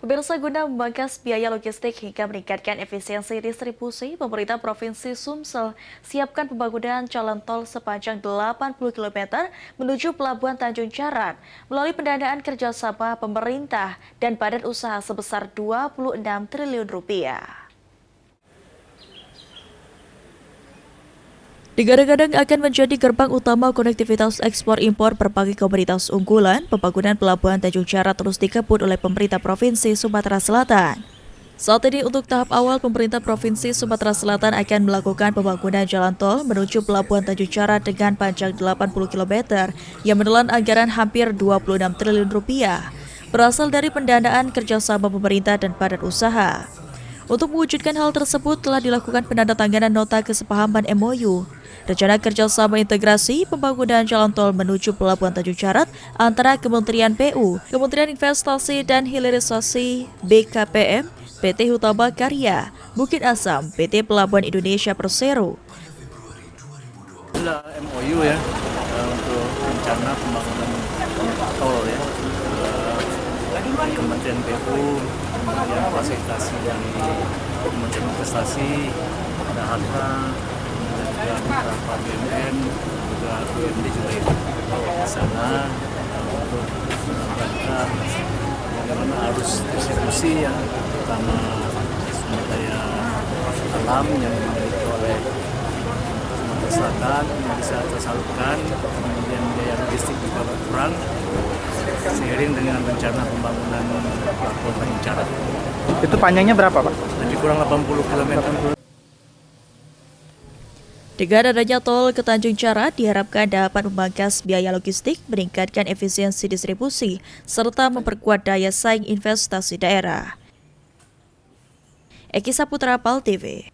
Pemirsa, guna memangkas biaya logistik hingga meningkatkan efisiensi distribusi, pemerintah Provinsi Sumsel siapkan pembangunan jalan tol sepanjang 80 km menuju Pelabuhan Tanjung Jarat melalui pendanaan kerjasama pemerintah dan badan usaha sebesar 26 triliun rupiah. Digadang-gadang akan menjadi gerbang utama konektivitas ekspor-impor berbagai komoditas unggulan, pembangunan Pelabuhan Tanjung Jarat terus dikebut oleh pemerintah Provinsi Sumatera Selatan. Saat ini untuk tahap awal, pemerintah Provinsi Sumatera Selatan akan melakukan pembangunan jalan tol menuju Pelabuhan Tanjung Jarat dengan panjang 80 km yang menelan anggaran hampir 26 triliun rupiah, berasal dari pendanaan kerjasama pemerintah dan badan usaha. Untuk mewujudkan hal tersebut telah dilakukan penandatanganan nota kesepahaman MOU. Rencana kerjasama integrasi pembangunan jalan tol menuju Pelabuhan Tanjung Jarat antara Kementerian PU, Kementerian Investasi dan Hilirisasi BKPM, PT Hutama Karya, Bukit Asam, PT Pelabuhan Indonesia Persero. MOU ya untuk rencana pembangunan tol ya. Kementerian PU, kemudian fasilitasi dari Kementerian Investasi, ada Harta, dan juga beberapa BUMN, juga BUMD juga ikut di sana untuk meningkatkan bagaimana arus distribusi ya, terutama sumber daya alam yang dimiliki oleh Sumatera Selatan yang bisa tersalurkan, kemudian biaya logistik juga berkurang seiring dengan rencana pembangunan Pelabuhan Tanjung Jarat. Itu panjangnya berapa, Pak? Lebih kurang 80 km. Dengan adanya tol ke Tanjung Jarat diharapkan dapat memangkas biaya logistik, meningkatkan efisiensi distribusi, serta memperkuat daya saing investasi daerah. Eki Saputra, PAL TV.